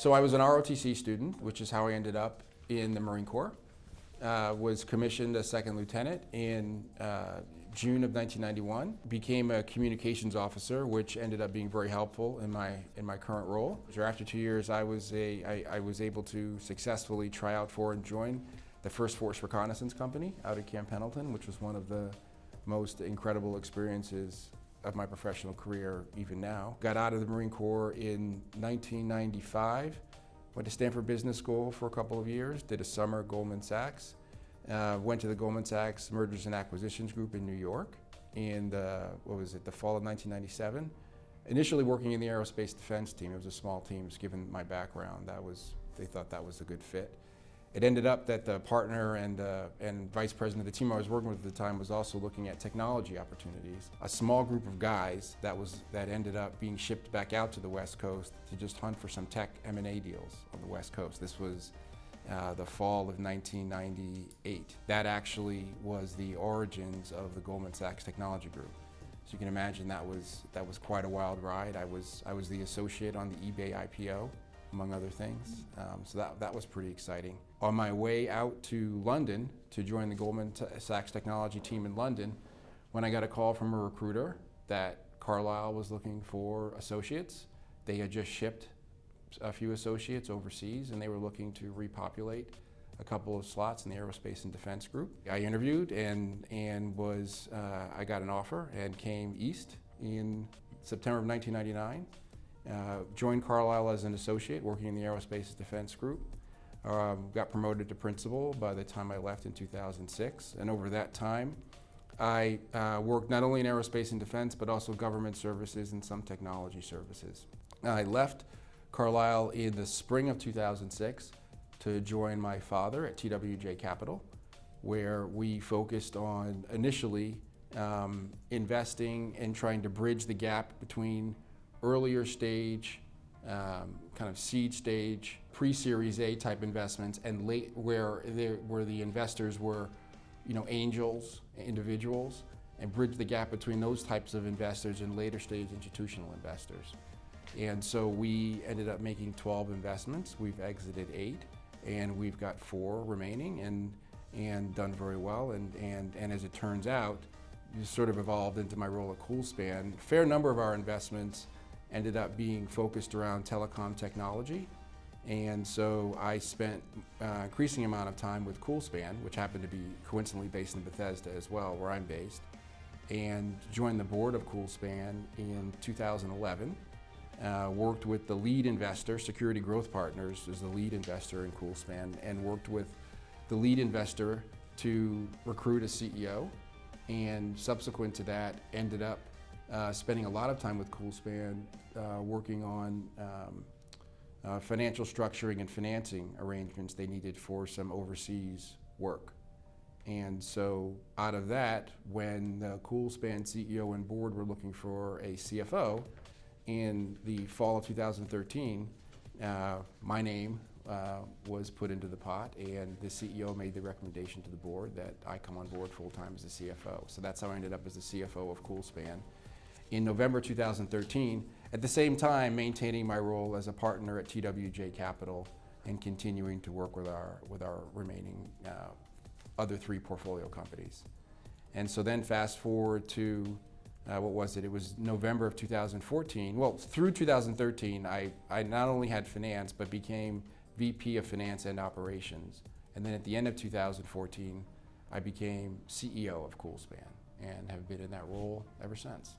So I was an ROTC student, which is how I ended up in the Marine Corps. Was commissioned as second lieutenant in June of 1991. Became a communications officer, which ended up being very helpful in my current role. After 2 years, I was able to successfully try out for and join the First Force Reconnaissance Company out at Camp Pendleton, which was one of the most incredible experiences of my professional career even now. Got out of the Marine Corps in 1995, went to Stanford Business School for a couple of years, did a summer at Goldman Sachs, went to the Goldman Sachs Mergers and Acquisitions Group in New York in the fall of 1997. Initially working in the aerospace defense team. It was a small team, just given my background. They thought that was a good fit. It ended up that the partner and vice president of the team I was working with at the time was also looking at technology opportunities. A small group of guys that ended up being shipped back out to the West Coast to just hunt for some tech M&A deals on the West Coast. This was the fall of 1998. That actually was the origins of the Goldman Sachs Technology Group. So you can imagine that was quite a wild ride. I was the associate on the eBay IPO, among other things. So that was pretty exciting. On my way out to London to join the Goldman Sachs technology team in London, when I got a call from a recruiter that Carlyle was looking for associates. They had just shipped a few associates overseas and they were looking to repopulate a couple of slots in the aerospace and defense group. I interviewed and I got an offer and came east in September of 1999. Joined Carlyle as an associate working in the aerospace and defense group. Got promoted to principal by the time I left in 2006. And over that time, I worked not only in aerospace and defense, but also government services and some technology services. I left Carlyle in the spring of 2006 to join my father at TWJ Capital, where we focused on initially investing and trying to bridge the gap between earlier stage, kind of seed stage, pre-Series A type investments, and late where the investors were, angels, individuals, and bridge the gap between those types of investors and later stage institutional investors. And so we ended up making 12 investments. We've exited 8, and we've got 4 remaining, and done very well. And as it turns out, it sort of evolved into my role at CoolSpan. A fair number of our investments ended up being focused around telecom technology. And so I spent an increasing amount of time with CoolSpan, which happened to be coincidentally based in Bethesda as well, where I'm based, and joined the board of CoolSpan in 2011. Worked with the lead investor, Security Growth Partners is the lead investor in CoolSpan, and worked with the lead investor to recruit a CEO. And subsequent to that, ended up spending a lot of time with CoolSpan working on financial structuring and financing arrangements they needed for some overseas work. And so out of that, when the CoolSpan CEO and board were looking for a CFO in the fall of 2013, my name was put into the pot, and the CEO made the recommendation to the board that I come on board full-time as the CFO. So that's how I ended up as the CFO of CoolSpan in November 2013, at the same time maintaining my role as a partner at TWJ Capital and continuing to work with our remaining other 3 portfolio companies. And so then fast forward to, what was it? It was November of 2014. Well, through 2013, I not only had finance, but became VP of Finance and Operations. And then at the end of 2014, I became CEO of CoolSpan and have been in that role ever since.